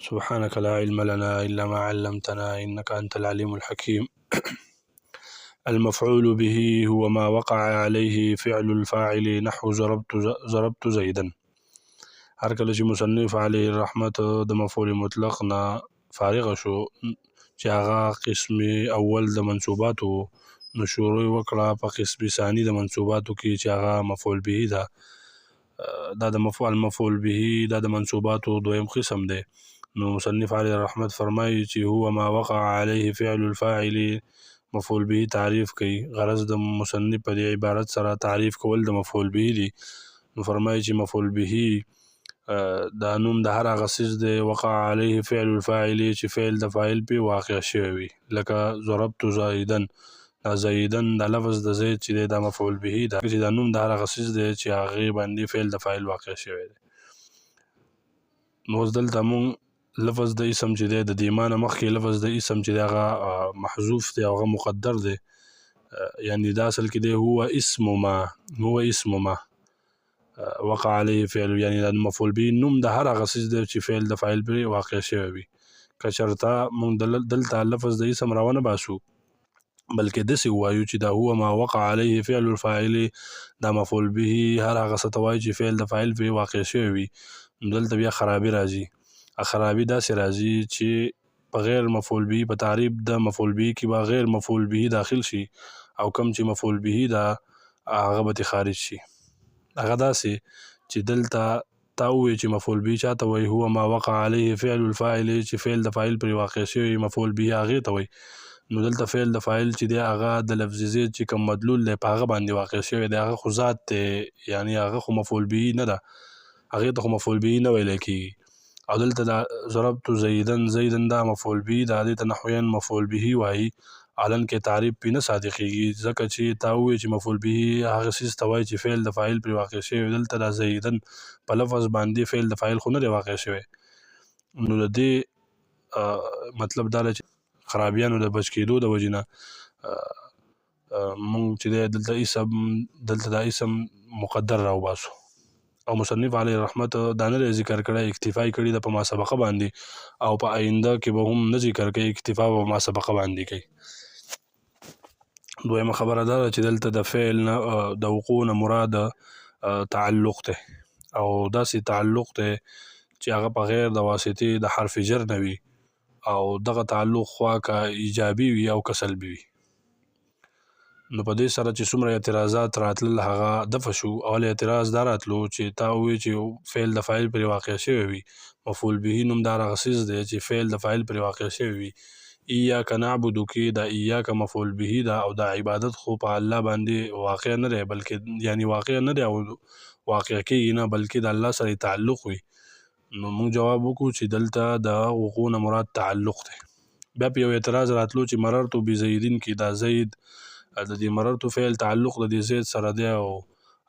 سبحانك لا علم لنا إلا ما علمتنا إنك أنت العليم الحكيم. المفعول به هو ما وقع عليه فعل الفاعل نحو ضربت زيدا. هر کله چې مصنف علیه الرحمت د مفعول مطلق نه فارغ شو چې هغه قسم اول د منصوباتو نو شروع وکړه په قسم ثانی د منصوباتو کې چې هغه مفعول به ده. دا د مفعول به دا د منصوباتو دویم قسم دی. نو مصنف علیه الرحمت فرمایي چې هو ما وقع عليه فعل الفاعل مفعول به تعریف کوي. غرض د مصنف په دې عبارت سره تعریف کول د مفعول به دی. نو فرمایي چې مفعول به دا نوم د هر هغه څیز دی وقع علیه فعل الفاعل چې فعل د فاعل پې واقع شوی وي، لکه ضربت زیدن. دا زیدن د لفظ د زید چې دی دا مفعول به ده، چې دا نوم د هر هغه څیز دی چې هغې باندې فعل د فاعل واقع شوی دی. نو اوس دلته مونږ لفظ د اسم چې دی د دې معنی مخکې لفظ د اسم چې دی هغه محذوف دی او هغه مقدر دی، یعنی دا اصل کې دی هو اسم ما وقع علیه فعل، یعنی دا مفعول به نوم د هر هغه څیز دی چې فعل د فاعل پرې واقع شوی وي. که چېرته مونږ دلته لفظ د اسم راونه باسو بلکې داسې ووایو چې دا هو ما وقع علیه فعل الفاعل، دا مفعول به هر هغه څه ته وایي چې فعل د فاعل پرې واقع شوی وي، نو دلته بیا خرابي راځي. خرابي داسې راځي چې په غیر مفعول به په تعریف د مفعول به کې به غیر مفعول به داخل شي او کوم چې مفعول به ده هغه به خارج شي. هغه داسې چې دلته تا ووایي چې مفعول به چاته وایي هو ما وقع علیه فعل الفاعل، چې فعل د فاعل پرې واقع شوی مفعول به هغې ته وایي. نو دلته فعل د فاعل چې دی هغه د لفظ زید چې کوم مدلول دی په هغه باندې واقع شوی دی، هغه خو ذات دی، یعنی هغه خو مفعول به نه ده، هغې ته خو مفعول به نه ویلی کېږي. او دلته دا ضربت زیدن دا مفعول به ده، دې ته نحویان مفعول به وایي، علن کې تعریف پې نه صادقېږي ځکه چې تا ووایي چې مفعول به هغه څیز ته وایي چې فعل د فاعل پرې واقع شوی. دلته دا زیدن په لفظ باندې فعل د فاعل خو نه دی واقع شوی. نو د دې مطلب دا دی چې خرابیانو د بچ کېدو د وجې نه مونږ چې دی دلته دا اسم مقدر راوباسو. او مصنف علیه الرحمت دا نه دی ذکر کړی، اکتفا یې کړې ده په ما سبقه باندې، او په آینده کې به هم نه ذکر کوي، اکتفا به ما سبقه باندې کوي. دویمه خبره دا ده چې دلته د فعل نه د وقوع نه مراد تعلق دی، او داسې تعلق دی چې هغه په غیر د واسطې د حرف جر نه وي، او دغه تعلق خوا که ایجابي وي او که سلبي وي. نو په دې سره چې څومره اعتراضات راتلل هغه دفع شو. اول اعتراض دا راتلو چې تا ووایي چې فعل د فاعل پرې واقع شوی وي، مفعول به نوم د هر هغه څیز دی چې فعل د فاعل پرې واقع شوی وي. ایاک نعبدو کې دا ایاک مفعول به ده، او دا عبادت خو په الله باندې واقع نه دی، بلکې یعنی واقع نه دی او واقع کېږي نه، بلکې د الله سره تعلق وي. نو موږ جواب وکړو چې دلته د وقوع نه مراد تعلق دی. بیا په یو اعتراض راتلو چې مررتو بزیدین کې دا زید د دې مررتو فعل تعلق د دې زید سره دی، او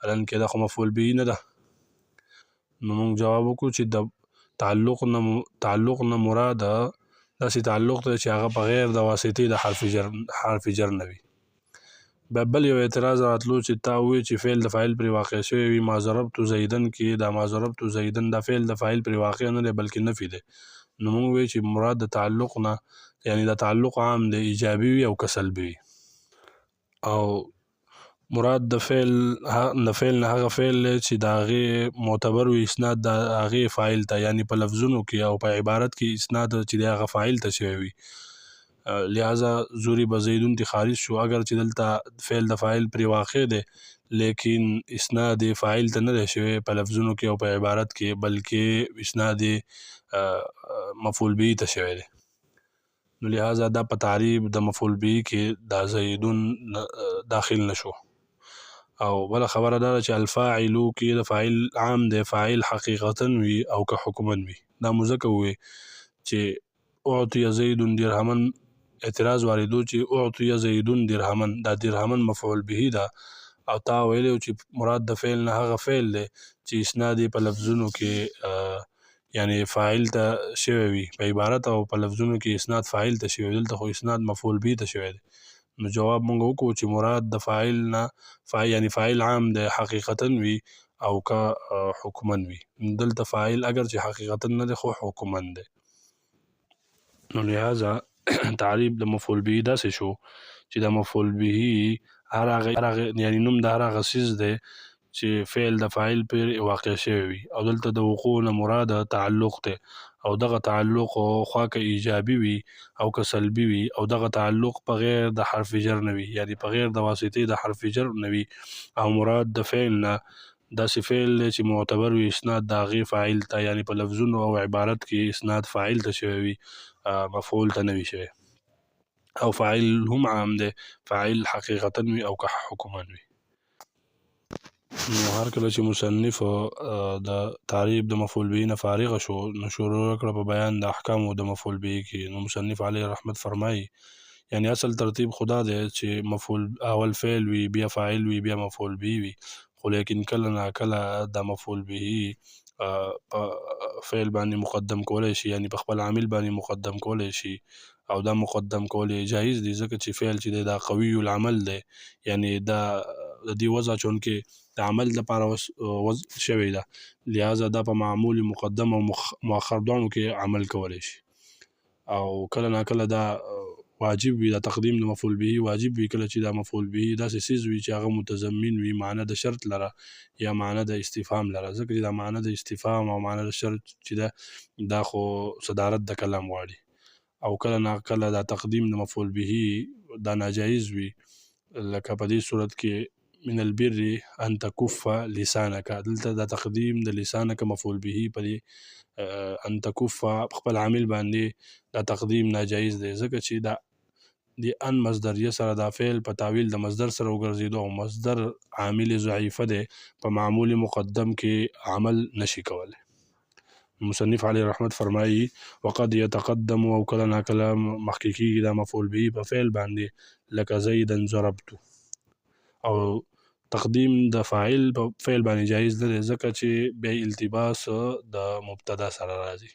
الان کې دا خو مفعول به نه ده. نو موږ جواب وکړو چې د تعلق نه مراد داسې تعلق دی چې هغه په غیر د واسطې د حرف جر نه وي. بیا بل یو اعتراض راتلو چې تا ووایي چې فعل د فاعل پرې واقع شوی وي، ما ضربت زیدن کې دا ما ضربت زیدن دا فعل د فاعل پرې واقع نه دی بلکې نفي دی. نو موږ وایو چې مراد د تعلق نه یعنی د تعلق عام دی، ایجابي وي او که سلبي وي. او مراد د فعل نه هغه فعل دی چې د هغې معتبر وي اسناد د هغې فاعل ته، یعنی په لفظونو کې او په عبارت کې اسناد چې دی هغه فاعل ته شوی وي. لہذا ضرب زیدون تی خارج شو، اگر چې دلته فعل د فاعل پرې واقع دی لیکن اسناد فاعل ته نه دی شوی په لفظونو کې او په عبارت کې، بلکې اسناد مفعول به ته شوی دی. نو لہذا دا په تعریف د مفعول به کې دا زیدون داخل نشو. او بله خبره دا ده چې الفاعلو کې د فاعل عام دی، فاعل حقیقتا وي او که حکما وي. دا مو ځکه ووایي چې اعطی زیدون درهمن، اعتراض واردو چې اعطی زیدون درهمن، دا درهمن مفعول به ده، او تا ویلی چې مراد د فعل نه هغه فعل دی چې اسناد په لفظونو کې یعنی فاعل ته شوی وي، په عبارت او په لفظونو کې اسناد فاعل ته شوی، دلته خو اسناد مفعول به ته شوی دی. نو جواب مونږ وکړو چې مراد د فاعل نه یعنی فاعل عام دی حقیقتا وي او که حکما وي. دلته فاعل اگر چې حقیقتا نه دی خو حکما دی. نو لہذا تعریف د مفعول به داسې شو چې د مفعول به هر هغه یعنی نوم د هر هغه څیز دی چې فعل د فاعل پر واقع شوی وي او دلته د وقوع نه مراد تعلق دی او دغه تعلق خوا که ایجابي وي او که سلبي وي او دغه تعلق په غیر د حرف جر نه وي یعنی په غیر د واسطې د حرف جر نه وي او مراد د فعل نه داسې فعل دی چې معتبر وي اسناد د هغې فاعل ته یعنی په لفظونو او عبارت کې اسناد فاعل ته شوی وي مفعول ته نه وي شوی او فاعل هم عام دی فاعل حقیقتا وي او که حکما وي نو هر کله چې مصنف د تعریف د مفعول به نه فارغ شو نو شروع کړه په بیان د احکامو د مفعول به کې نو مصنف علیه رحمت فرمایي یعنی اصل ترتیب خدا دی چې مفعول اول فعل وي بیا فاعل وي بیا مفعول به وي خو لیکن کله نا کله د مفعول به فعل باندې مقدم کولای شي یعنی په خپل عامل باندې مقدم کولای شي او دا مقدم کول جایز دي ځکه چې فعل چې دا قوي العمل دی یعنی دا د دې وضع چون کې د عمل لپاره شوی ده لہذا دا په معمول مقدم او مؤخر دواړو کې عمل کولی شي او کله نا کله دا واجب وي دا تقدیم د مفعول به واجب وي کله چې دا مفعول به داسې څیز وي چې هغه متضمن وي معنی د شرط لره یا معنی د استفهام لره ځکه چې دا معنی د استفهام او معنی د شرط چې دا خو صدارت د کلام غواړي او کله نا کله دا تقدیم د مفعول به دا ناجایز وي لکه په دې صورت کې من البر ان تکف لسانک دلته دا تقدیم د لسانک مفعول به په دې ان تکف خپل عامل باندې دا تقدیم ناجایز دی ځکه چې دا د ان مصدریه سره دا فعل په تعویل د مصدر سره وګرځېدو او مصدر عامل ضعیفه دی په معمول مقدم کې عمل نشي کولی مصنف علیه رحمت فرمایي وقد يتقدم او کله نا کله مخکې کېږي دا مفعول به په فعل باندې لکه زیدا ضربتو او تقدیم د فاعل په فعل باندې جایز نه دی ځکه چې بیا التباس د مبتدا سره راځي